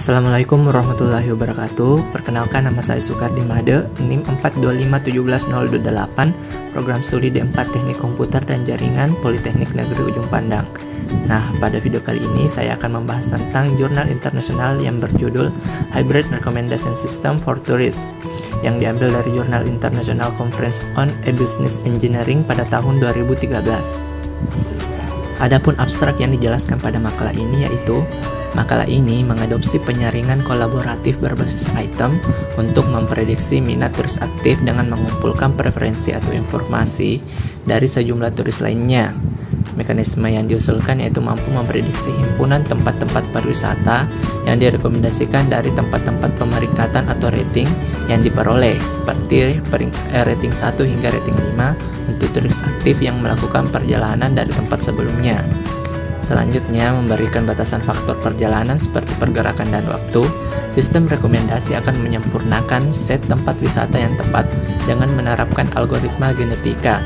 Assalamualaikum warahmatullahi wabarakatuh. Perkenalkan, nama saya Sukardi Made, NIM 4251708, program studi D4 Teknik Komputer dan Jaringan Politeknik Negeri Ujung Pandang. Nah, pada video kali ini saya akan membahas tentang jurnal internasional yang berjudul Hybrid Recommendation System for Tourists, yang diambil dari Jurnal International Conference on E-Business Engineering pada tahun 2013. Adapun abstrak yang dijelaskan pada makalah ini yaitu makalah ini mengadopsi penyaringan kolaboratif berbasis item untuk memprediksi minat turis aktif dengan mengumpulkan preferensi atau informasi dari sejumlah turis lainnya. Mekanisme yang diusulkan yaitu mampu memprediksi himpunan tempat-tempat pariwisata yang direkomendasikan dari tempat-tempat pemeringkatan atau rating yang diperoleh, seperti rating 1 hingga rating 5 untuk turis aktif yang melakukan perjalanan dari tempat sebelumnya. Selanjutnya, memberikan batasan faktor perjalanan seperti pergerakan dan waktu. Sistem rekomendasi akan menyempurnakan set tempat wisata yang tepat dengan menerapkan algoritma genetika.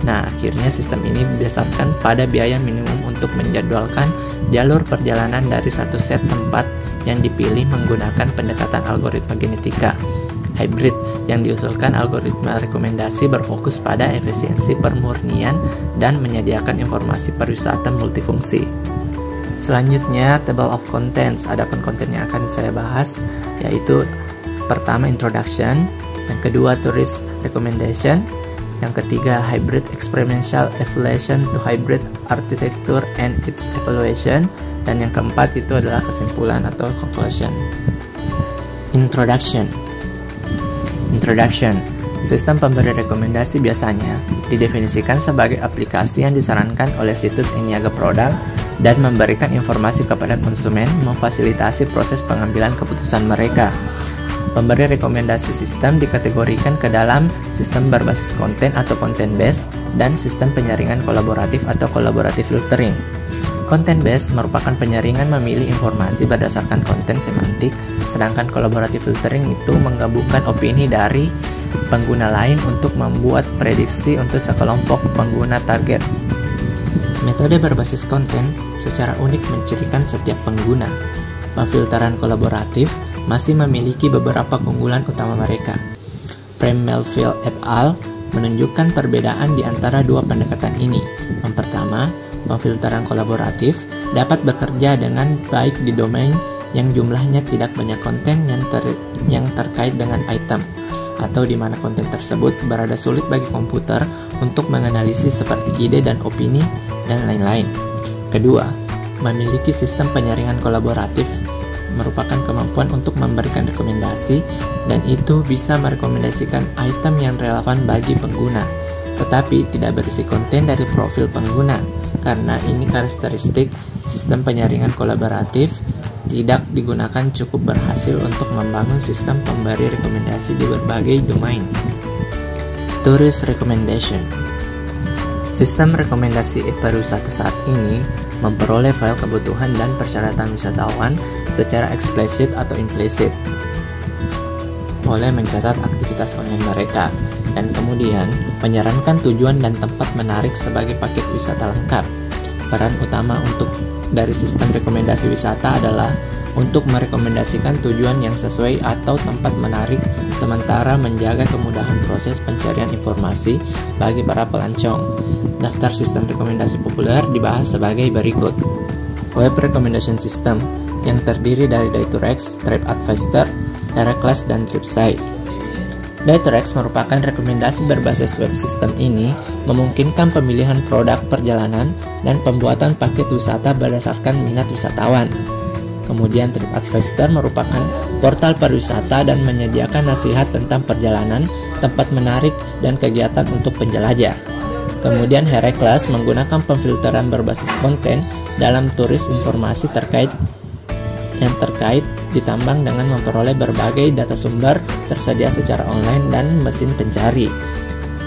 Nah, akhirnya sistem ini didasarkan pada biaya minimum untuk menjadwalkan jalur perjalanan dari satu set tempat yang dipilih menggunakan pendekatan algoritma genetika. Hybrid yang diusulkan algoritma rekomendasi berfokus pada efisiensi permurnian dan menyediakan informasi pariwisata multifungsi. Selanjutnya, table of contents. Adapun konten yang akan saya bahas yaitu pertama introduction, yang kedua tourist recommendation, yang ketiga hybrid experiential evaluation to hybrid architecture and its evaluation, dan yang keempat itu adalah kesimpulan atau conclusion. Introduction. Sistem pemberi rekomendasi biasanya didefinisikan sebagai aplikasi yang disarankan oleh situs Eniaga Product dan memberikan informasi kepada konsumen, memfasilitasi proses pengambilan keputusan mereka. Pemberi rekomendasi sistem dikategorikan ke dalam sistem berbasis konten atau content based dan sistem penyaringan kolaboratif atau collaborative filtering. Content based merupakan penyaringan memilih informasi berdasarkan konten semantik, sedangkan collaborative filtering itu menggabungkan opini dari pengguna lain untuk membuat prediksi untuk sekelompok pengguna target. Metode berbasis konten secara unik mencirikan setiap pengguna. Pemfilteran kolaboratif masih memiliki beberapa keunggulan utama mereka. Prem Melville et al. Menunjukkan perbedaan di antara dua pendekatan ini. Yang pertama, pemfilteran kolaboratif dapat bekerja dengan baik di domain yang jumlahnya tidak banyak konten yang terkait dengan item, atau di mana konten tersebut berada sulit bagi komputer untuk menganalisis seperti ide dan opini, dan lain-lain. Kedua, memiliki sistem penyaringan kolaboratif merupakan kemampuan untuk memberikan rekomendasi, dan itu bisa merekomendasikan item yang relevan bagi pengguna, tetapi tidak berisi konten dari profil pengguna. Karena ini karakteristik sistem penyaringan kolaboratif tidak digunakan cukup berhasil untuk membangun sistem pemberi rekomendasi di berbagai domain. Tourist recommendation. Sistem rekomendasi pariwisata saat ini memperoleh file kebutuhan dan persyaratan wisatawan secara eksplisit atau implisit. Boleh mencatat aktivitas online mereka, dan kemudian menyarankan tujuan dan tempat menarik sebagai paket wisata lengkap. Peran utama dari sistem rekomendasi wisata adalah untuk merekomendasikan tujuan yang sesuai atau tempat menarik, sementara menjaga kemudahan proses pencarian informasi bagi para pelancong. Daftar sistem rekomendasi populer dibahas sebagai berikut. Web Recommendation System, yang terdiri dari Daytorex, TripAdvisor, Heracles, dan Tripsite. Daytorex merupakan rekomendasi berbasis web. Sistem ini memungkinkan pemilihan produk perjalanan dan pembuatan paket wisata berdasarkan minat wisatawan. Kemudian TripAdvisor merupakan portal pariwisata dan menyediakan nasihat tentang perjalanan, tempat menarik, dan kegiatan untuk penjelajah. Kemudian Heracles menggunakan pemfilteran berbasis konten dalam turis informasi terkait ditambang dengan memperoleh berbagai data sumber tersedia secara online dan mesin pencari.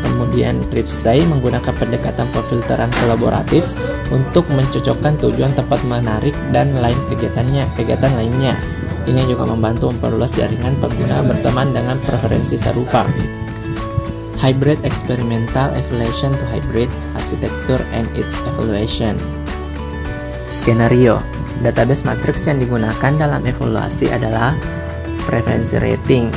Kemudian Tripsite menggunakan pendekatan pemfilteran kolaboratif untuk mencocokkan tujuan tempat menarik dan kegiatan lainnya. Ini juga membantu memperluas jaringan pengguna berteman dengan preferensi serupa. Hybrid Experimental Evaluation to Hybrid Architecture and its Evaluation. Skenario. Database matriks yang digunakan dalam evaluasi adalah preferensi rating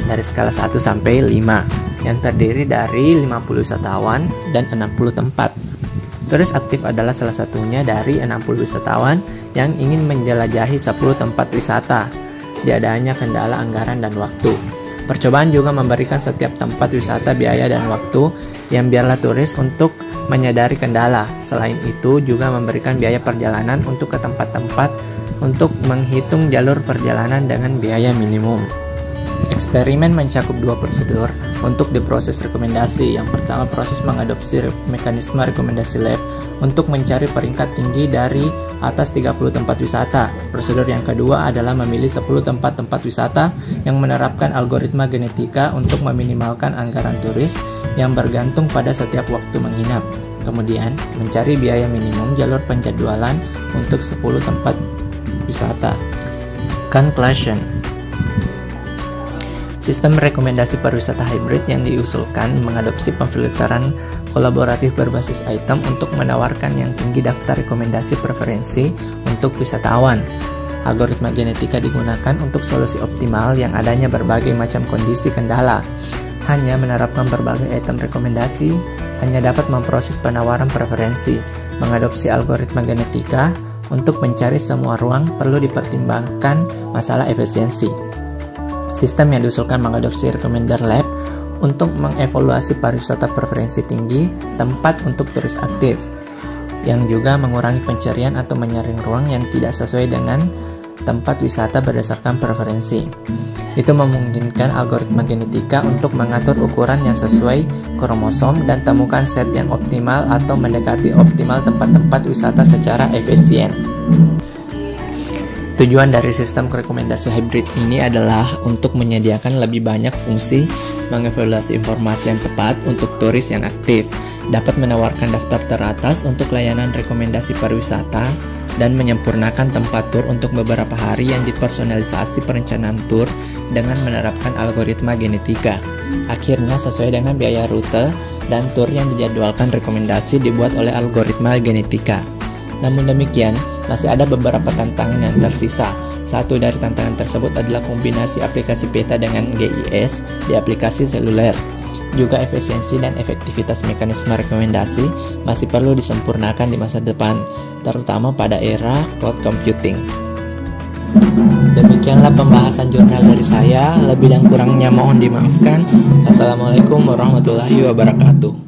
dari skala 1 sampai 5 yang terdiri dari 50 wisatawan dan 60 tempat. Turis aktif adalah salah satunya dari 60 wisatawan yang ingin menjelajahi 10 tempat wisata. Tiada kendala anggaran dan waktu. Percobaan juga memberikan setiap tempat wisata biaya dan waktu yang biarlah turis untuk menyadari kendala. Selain itu juga memberikan biaya perjalanan untuk ke tempat-tempat untuk menghitung jalur perjalanan dengan biaya minimum. Eksperimen mencakup 2 prosedur untuk diproses rekomendasi. Yang pertama, proses mengadopsi mekanisme rekomendasi lab untuk mencari peringkat tinggi dari atas 30 tempat wisata. Prosedur yang kedua adalah memilih 10 tempat-tempat wisata yang menerapkan algoritma genetika untuk meminimalkan anggaran turis yang bergantung pada setiap waktu menginap. Kemudian, mencari biaya minimum jalur penjadwalan untuk 10 tempat wisata. Conclusion. Sistem rekomendasi pariwisata hybrid yang diusulkan mengadopsi pemfilteran kolaboratif berbasis item untuk menawarkan yang tinggi daftar rekomendasi preferensi untuk wisatawan. Algoritma genetika digunakan untuk solusi optimal yang adanya berbagai macam kondisi kendala. Hanya menerapkan berbagai item rekomendasi hanya dapat memproses penawaran preferensi. Mengadopsi algoritma genetika untuk mencari semua ruang perlu dipertimbangkan masalah efisiensi. Sistem yang diusulkan mengadopsi recommender lab untuk mengevaluasi pariwisata preferensi tinggi, tempat untuk turis aktif, yang juga mengurangi pencarian atau menyaring ruang yang tidak sesuai dengan tempat wisata berdasarkan preferensi. Itu memungkinkan algoritma genetika untuk mengatur ukuran yang sesuai kromosom dan temukan set yang optimal atau mendekati optimal tempat-tempat wisata secara efisien. Tujuan dari sistem rekomendasi hybrid ini adalah untuk menyediakan lebih banyak fungsi mengevaluasi informasi yang tepat untuk turis yang aktif, dapat menawarkan daftar teratas untuk layanan rekomendasi pariwisata, dan menyempurnakan tempat tur untuk beberapa hari yang dipersonalisasi perencanaan tur dengan menerapkan algoritma genetika. Akhirnya sesuai dengan biaya rute dan tur yang dijadwalkan rekomendasi dibuat oleh algoritma genetika. Namun demikian, masih ada beberapa tantangan yang tersisa. Satu dari tantangan tersebut adalah kombinasi aplikasi peta dengan GIS di aplikasi seluler. Juga efisiensi dan efektivitas mekanisme rekomendasi masih perlu disempurnakan di masa depan, terutama pada era cloud computing. Demikianlah pembahasan jurnal dari saya, lebih dan kurangnya mohon dimaafkan. Assalamualaikum warahmatullahi wabarakatuh.